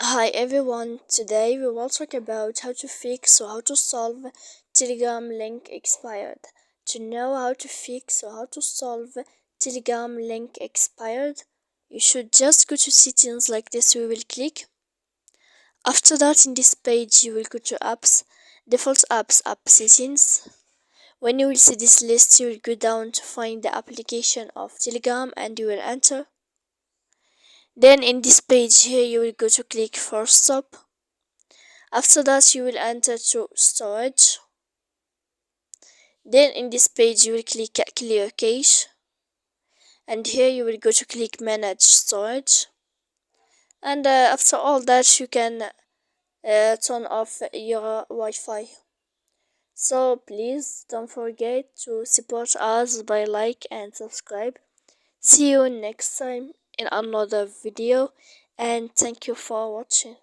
Hi everyone, today we will talk about how to fix or how to solve Telegram link expired. To know how to fix or how to solve Telegram link expired, you should just go to settings like this. We will click. After that, in this page, you will go to apps, default apps, app settings. When you will see this list, you will go down to find the application of Telegram and you will enter. Then in this page here, you will go to click for stop. After that, you will enter to storage. Then in this page, you will click clear cache. And here you will go to click manage storage. And after all that, you can turn off your Wi-Fi. So please don't forget to support us by like and subscribe. See you next time in another video, and thank you for watching.